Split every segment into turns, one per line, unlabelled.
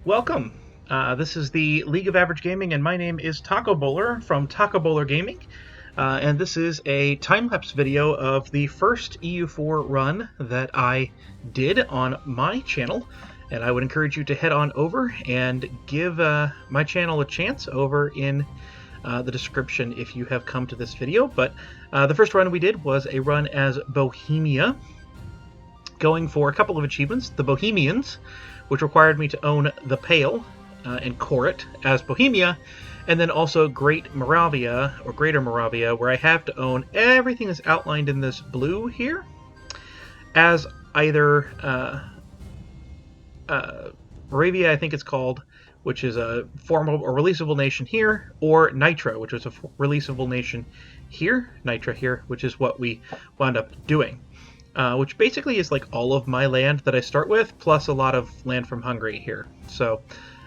Welcome. This is the League of Average Gaming, and my name is Tacobowler from Tacobowler Gaming. And this is a time-lapse video of the first EU4 run that I did on my channel. And I would encourage you to head on over and give my channel a chance over in the description if you have come to this video. But the first run we did was a run as Bohemia, going for a couple of achievements. The Bohemians, which required me to own the Pale and core it as Bohemia, and then also Great Moravia, or Greater Moravia, where I have to own everything that's outlined in this blue here as either Moravia, I think it's called, which is a formal or releasable nation here, or Nitra, which was a releasable nation here, Nitra here, which is what we wound up doing. Which basically is like all of my land that I start with, plus a lot of land from Hungary here. So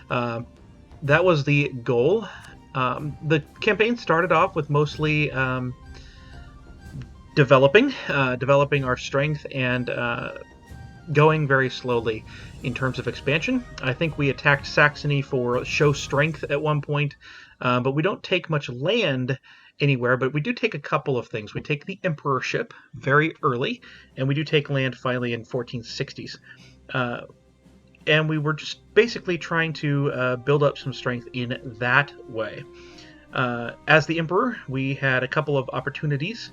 that was the goal. The campaign started off with mostly developing our strength and going very slowly in terms of expansion. I think we attacked Saxony for show strength at one point, but we don't take much land anywhere, but we do take a couple of things. We take the emperorship very early, and we do take land finally in 1460s. And we were just basically trying to build up some strength in that way. As the emperor, we had a couple of opportunities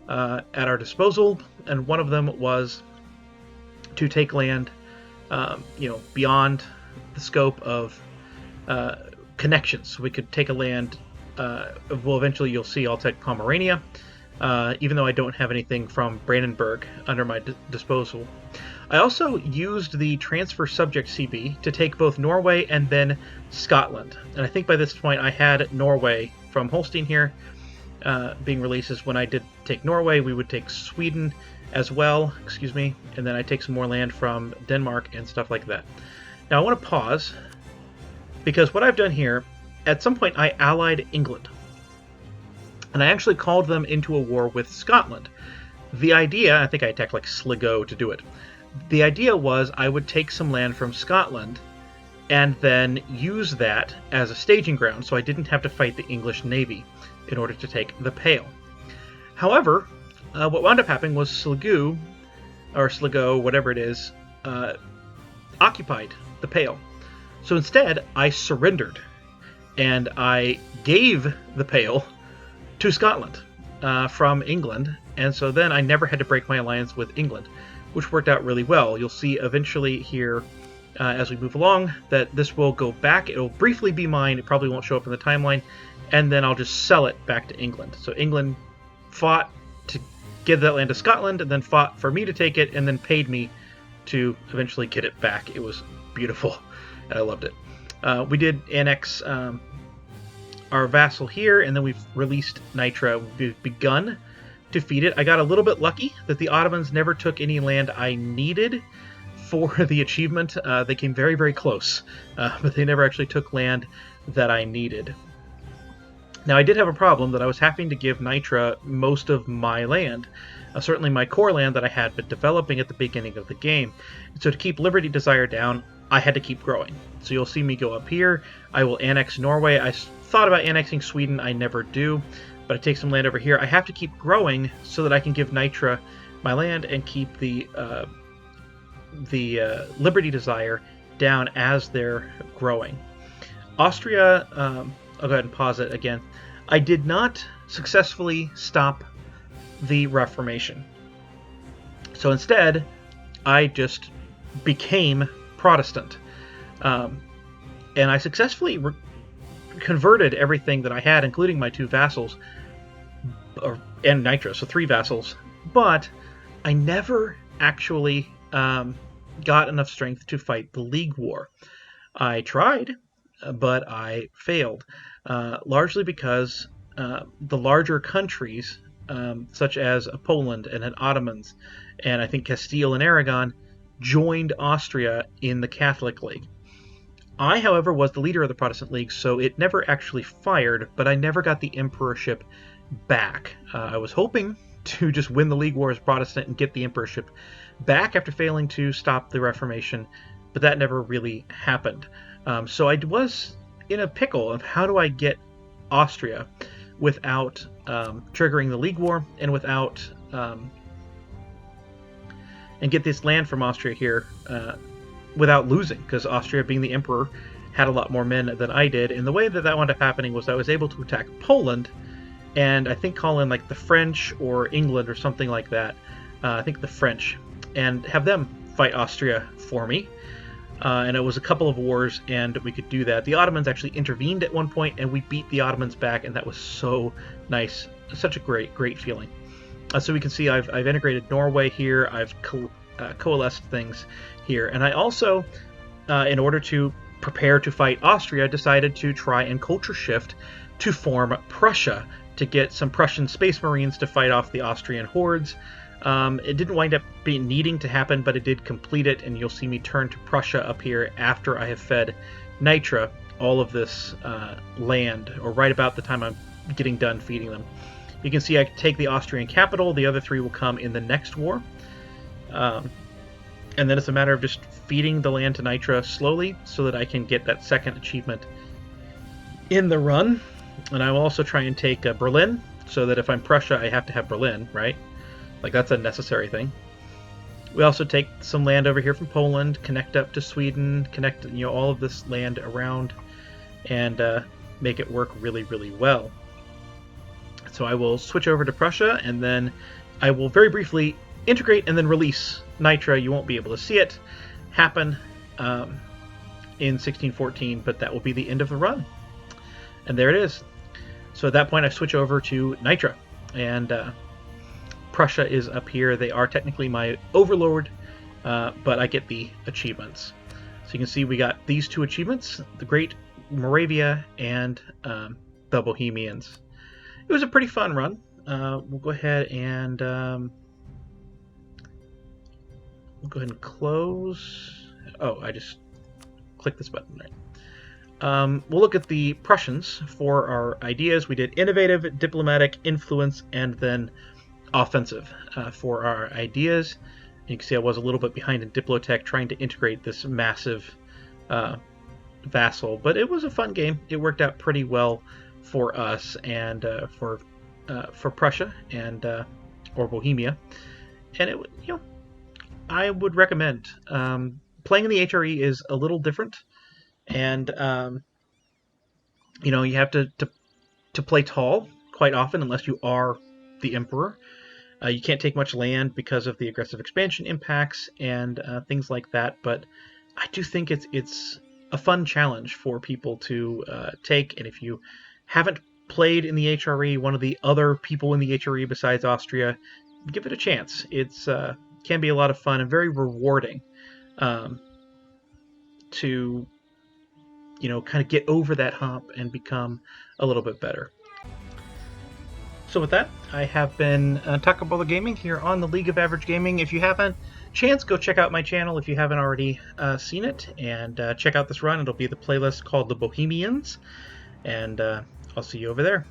at our disposal, and one of them was to take land beyond the scope of connections. We could take a land. Well, eventually you'll see I'll take Pomerania, even though I don't have anything from Brandenburg under my disposal. I also used the transfer subject CB to take both Norway and then Scotland. And I think by this point I had Norway from Holstein here being released. As when I did take Norway, we would take Sweden as well, and then I take some more land from Denmark and stuff like that. Now I want to pause, because what I've done here, at some point I allied England, and I actually called them into a war with Scotland. The idea, I think I attacked like Sligo to do it. The idea was I would take some land from Scotland and then use that as a staging ground, so I didn't have to fight the English Navy in order to take the Pale. However, what wound up happening was Sligo, whatever it is, occupied the Pale. So instead, I surrendered, and I gave the Pale to Scotland from England, and so then I never had to break my alliance with England, which worked out really well. You'll see eventually here, as we move along, that this will go back. It'll briefly be mine. It probably won't show up in the timeline, and then I'll just sell it back to England. So England fought to give that land to Scotland, and then fought for me to take it, and then paid me to eventually get it back. It was beautiful, and I loved it. We did annex our vassal here, and then we've released Nitra. We've begun to feed it. I got a little bit lucky that the Ottomans never took any land I needed for the achievement. They came very, very close, but they never actually took land that I needed. Now, I did have a problem that I was having to give Nitra most of my land, certainly my core land that I had been developing at the beginning of the game. So to keep Liberty Desire down, I had to keep growing. So you'll see me go up here. I will annex Norway. I thought about annexing Sweden. I never do, but I take some land over here. I have to keep growing so that I can give Nitra my land and keep the Liberty Desire down as they're growing. Austria, I'll go ahead and pause it again. I did not successfully stop the Reformation. So instead, I just became Protestant. And I successfully converted everything that I had, including my two vassals, and Nitra, so 3 vassals, but I never actually got enough strength to fight the League War. I tried, but I failed, largely because the larger countries, such as Poland and the Ottomans, and I think Castile and Aragon, joined Austria in the Catholic League. I, however, was the leader of the Protestant League, so it never actually fired, but I never got the emperorship back. I was hoping to just win the League War as Protestant and get the emperorship back after failing to stop the Reformation, but that never really happened. So I was in a pickle of how do I get Austria without triggering the League War and without and get this land from Austria here without losing, because Austria, being the emperor, had a lot more men than I did. And the way that that wound up happening was I was able to attack Poland, and I think call in like the French or England or something like that. I think the French, and have them fight Austria for me. And it was a couple of wars, and we could do that. The Ottomans actually intervened at one point, and we beat the Ottomans back, and that was so nice. Such a great feeling. So we can see I've integrated Norway here. I've coalesced things here. And I also, in order to prepare to fight Austria, decided to try and culture shift to form Prussia, to get some Prussian space marines to fight off the Austrian hordes. It didn't wind up needing to happen, but it did complete it, and you'll see me turn to Prussia up here after I have fed Nitra all of this land, or right about the time I'm getting done feeding them. You can see I take the Austrian capital. The other three will come in the next war. And then it's a matter of just feeding the land to Nitra slowly so that I can get that second achievement in the run. And I will also try and take Berlin, so that if I'm Prussia, I have to have Berlin, right? Like, that's a necessary thing. We also take some land over here from Poland, connect up to Sweden, connect, all of this land around, and make it work really well. So I will switch over to Prussia, and then I will very briefly integrate and then release Nitra. You won't be able to see it happen in 1614, but that will be the end of the run. And there it is. So at that point, I switch over to Nitra, and Prussia is up here. They are technically my overlord, but I get the achievements. So you can see we got these two achievements, the Great Moravia and the Bohemians. It was a pretty fun run. We'll go ahead and close. Oh, I just clicked this button, right? We'll look at the Prussians for our ideas. We did innovative, diplomatic, influence, and then offensive for our ideas. You can see I was a little bit behind in Diplotech trying to integrate this massive vassal, but it was a fun game. It worked out pretty well for us and for Prussia and or Bohemia, and it I would recommend. Playing in the HRE is a little different, and you have to play tall quite often unless you are the emperor. You can't take much land because of the aggressive expansion impacts and things like that, but I do think it's a fun challenge for people to take, and if you haven't played in the HRE, one of the other people in the HRE besides Austria, give it a chance. It's can be a lot of fun and very rewarding to kind of get over that hump and become a little bit better. So with that, I have been Tacobowler Gaming here on the League of Average Gaming. If you haven't chance, go check out my channel if you haven't already seen it, and check out this run. It'll be the playlist called The Bohemians, and I'll see you over there.